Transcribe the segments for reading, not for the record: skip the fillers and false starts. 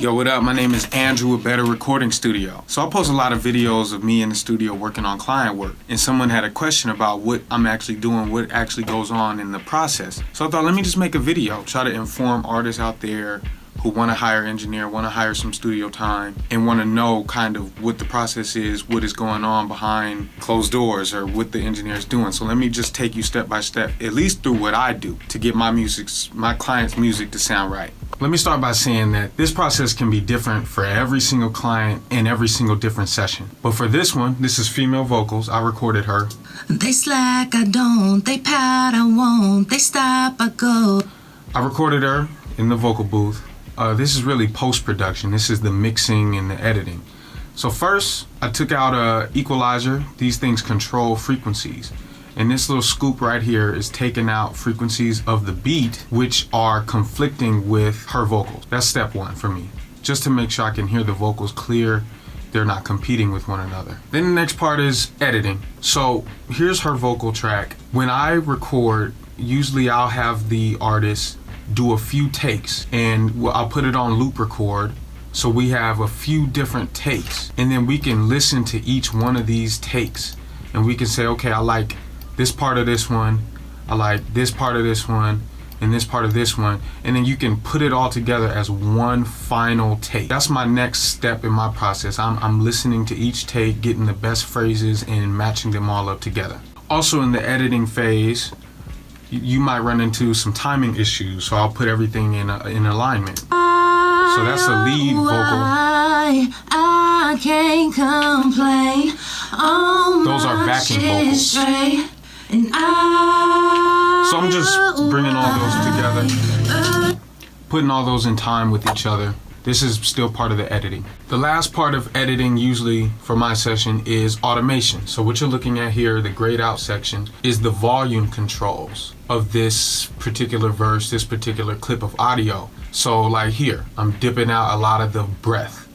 Yo, what up? My name is Andrew with Better Recording Studio. So I post a lot of videos of me in the studio working on client work. And someone had a question about what I'm actually doing, what actually goes on in the process. So I thought, let me just make a video, try to inform artists out there who want to hire an engineer, want to hire some studio time, and want to know kind of what the process is, what is going on behind closed doors, or what the engineer is doing. So let me just take you step by step, at least through what I do, to get my client's music to sound right. Let me start by saying that this process can be different for every single client and every single different session. But for this one, this is female vocals. I recorded her. They slack, I don't. They pout, I won't. They stop, I go. I recorded her in the vocal booth. This is really post-production. This is the mixing and the editing. So first, I took out a equalizer. These things control frequencies. And this little scoop right here is taking out frequencies of the beat, which are conflicting with her vocals. That's step one for me, just to make sure I can hear the vocals clear. They're not competing with one another. Then the next part is editing. So here's her vocal track. When I record, usually I'll have the artist do a few takes and I'll put it on loop record. So we have a few different takes, and then we can listen to each one of these takes and we can say, okay, I like this part of this one, I like this part of this one, and this part of this one, and then you can put it all together as one final take. That's my next step in my process. I'm listening to each take, getting the best phrases and matching them all up together. Also in the editing phase, you might run into some timing issues, so I'll put everything in alignment. So that's the lead vocal. I can't complain. Those are backing vocals. So I'm just bringing all those together, putting all those in time with each other. This is still part of the editing. The last part of editing usually for my session is automation. So what you're looking at here, the grayed out section, is the volume controls of this particular verse, this particular clip of audio. So like here, I'm dipping out a lot of the breath.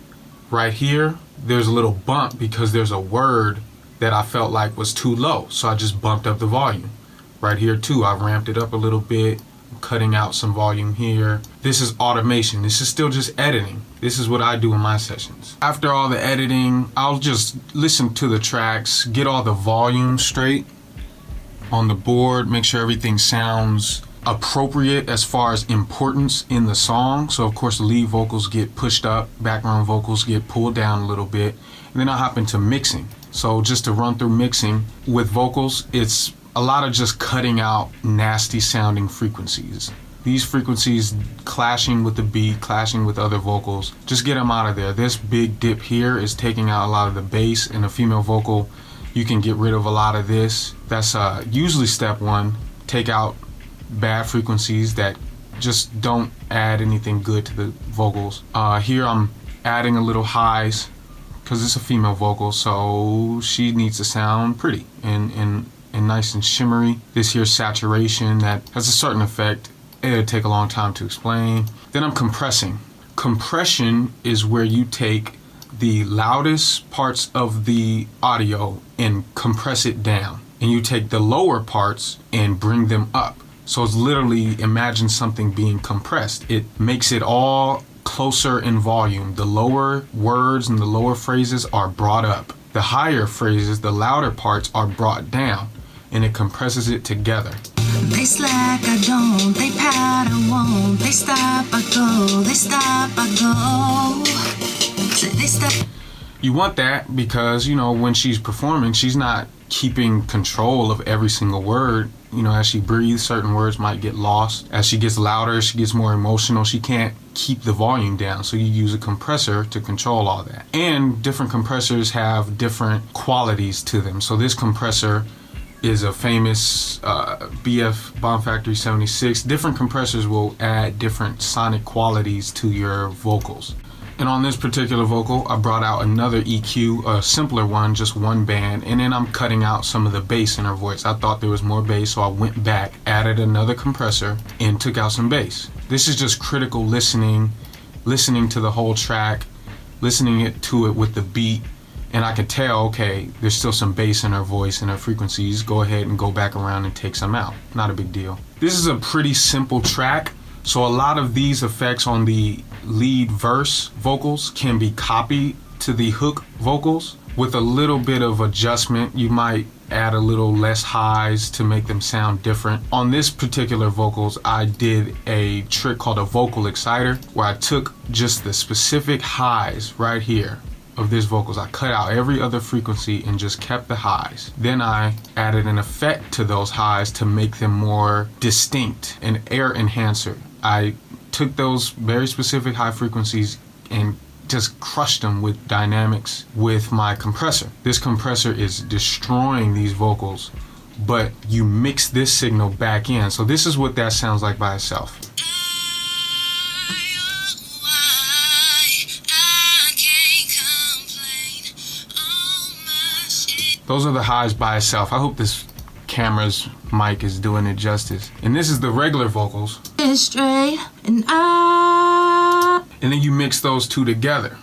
Right here, there's a little bump because there's a word that I felt like was too low. So I just bumped up the volume. Right here too, I ramped it up a little bit, cutting out some volume here. This is automation. This is still just editing. This is what I do in my sessions. After all the editing, I'll just listen to the tracks, get all the volume straight on the board, make sure everything sounds appropriate as far as importance in the song. So of course the lead vocals get pushed up, background vocals get pulled down a little bit, and then I'll hop into mixing. So just to run through mixing with vocals, it's a lot of just cutting out nasty sounding frequencies. These frequencies clashing with the beat, clashing with other vocals, just get them out of there. This big dip here is taking out a lot of the bass. In a female vocal, you can get rid of a lot of this. That's usually step one. Take out bad frequencies that just don't add anything good to the vocals. Here I'm adding a little highs because it's a female vocal, so she needs to sound pretty and nice and shimmery. This here's saturation that has a certain effect. It'll take a long time to explain. Then I'm compressing. Compression is where you take the loudest parts of the audio and compress it down. And you take the lower parts and bring them up. So it's literally, imagine something being compressed. It makes it all closer in volume. The lower words and the lower phrases are brought up. The higher phrases, the louder parts, are brought down, and it compresses it together. They slack, I don't. They pout, I won't. They stop, I go. They stop, I go. They stop. You want that because, you know, when she's performing, she's not keeping control of every single word. You know, as she breathes, certain words might get lost. As she gets louder, she gets more emotional. She can't keep the volume down. So you use a compressor to control all that. And different compressors have different qualities to them. So this compressor is a famous BF Bomb Factory 76. Different compressors will add different sonic qualities to your vocals. And on this particular vocal, I brought out another EQ, a simpler one, just one band, and then I'm cutting out some of the bass in her voice. I thought there was more bass, so I went back, added another compressor, and took out some bass. This is just critical listening to the whole track, listening to it with the beat, and I could tell, okay, there's still some bass in her voice and her frequencies. Go ahead and go back around and take some out. Not a big deal. This is a pretty simple track, So a lot of these effects on the lead verse vocals can be copied to the hook vocals. With a little bit of adjustment, you might add a little less highs to make them sound different. On this particular vocals, I did a trick called a vocal exciter, where I took just the specific highs right here of this vocals. I cut out every other frequency and just kept the highs. Then I added an effect to those highs to make them more distinct, an air enhancer. I took those very specific high frequencies and just crushed them with dynamics with my compressor. This compressor is destroying these vocals, but you mix this signal back in. So this is what that sounds like by itself. Those are the highs by itself. I hope this camera's mic is doing it justice. And this is the regular vocals. Straight and And then you mix those two together.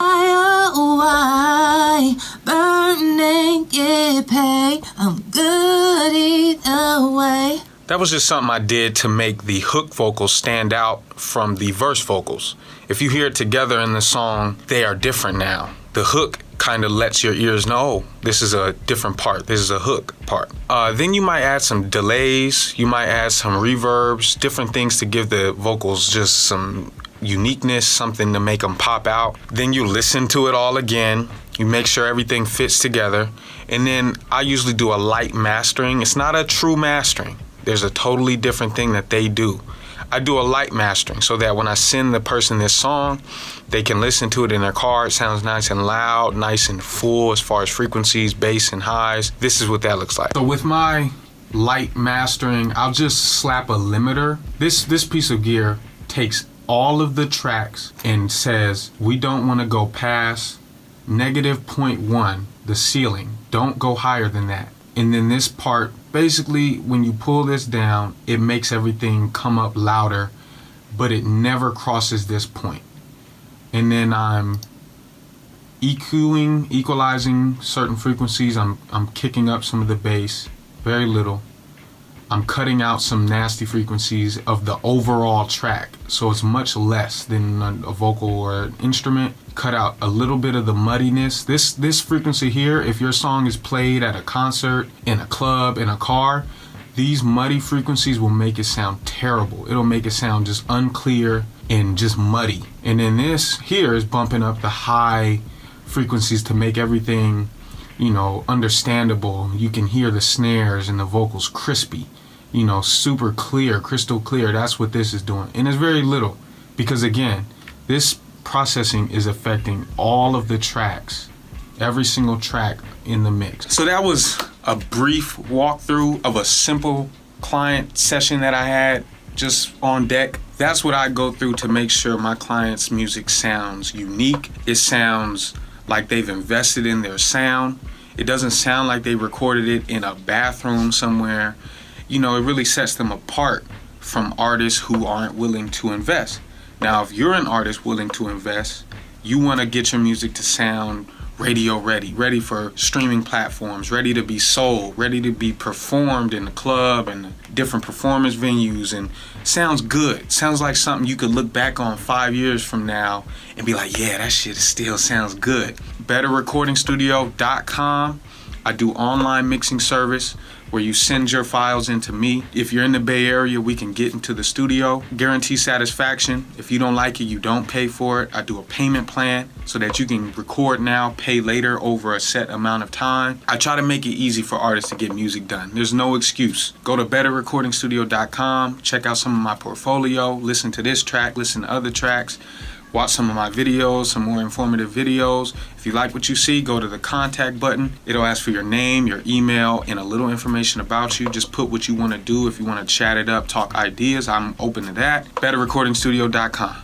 I burn and get paid. I'm good either way. That was just something I did to make the hook vocals stand out from the verse vocals. If you hear it together in the song, they are different now. The hook kind of lets your ears know, oh, this is a different part. This is a hook part. Then you might add some delays. You might add some reverbs, different things to give the vocals just some uniqueness, something to make them pop out. Then you listen to it all again. You make sure everything fits together. And then I usually do a light mastering. It's not a true mastering. There's a totally different thing that they do. I do a light mastering so that when I send the person this song, they can listen to it in their car. It sounds nice and loud, nice and full as far as frequencies, bass and highs. This is what that looks like. So with my light mastering, I'll just slap a limiter. This piece of gear takes all of the tracks and says, we don't want to go past -0.1, the ceiling. Don't go higher than that. And then this part, basically, when you pull this down, it makes everything come up louder, but it never crosses this point. And then I'm equalizing certain frequencies. I'm kicking up some of the bass, very little. I'm cutting out some nasty frequencies of the overall track, so it's much less than a vocal or an instrument. Cut out a little bit of the muddiness. This frequency here, if your song is played at a concert, in a club, in a car, these muddy frequencies will make it sound terrible. It'll make it sound just unclear and just muddy. And then this here is bumping up the high frequencies to make everything, you know, understandable. You can hear the snares and the vocals crispy, you know, super clear, crystal clear. That's what this is doing. And it's very little because, again, this processing is affecting all of the tracks, every single track in the mix. So that was a brief walkthrough of a simple client session that I had just on deck. That's what I go through to make sure my client's music sounds unique. It sounds like they've invested in their sound. It doesn't sound like they recorded it in a bathroom somewhere. You know, it really sets them apart from artists who aren't willing to invest. Now, if you're an artist willing to invest, you want to get your music to sound radio ready, ready for streaming platforms, ready to be sold, ready to be performed in the club and different performance venues, and sounds good. Sounds like something you could look back on 5 years from now and be like, yeah, that shit still sounds good. BetterRecordingStudio.com. I do online mixing service where you send your files into me. If you're in the Bay Area, we can get into the studio. Guarantee satisfaction. If you don't like it, you don't pay for it. I do a payment plan so that you can record now, pay later over a set amount of time. I try to make it easy for artists to get music done. There's no excuse. Go to BetterRecordingStudio.com, check out some of my portfolio, listen to this track, listen to other tracks. Watch some of my videos, some more informative videos. If you like what you see, go to the contact button. It'll ask for your name, your email, and a little information about you. Just put what you want to do. If you want to chat it up, talk ideas, I'm open to that. BetterRecordingStudio.com.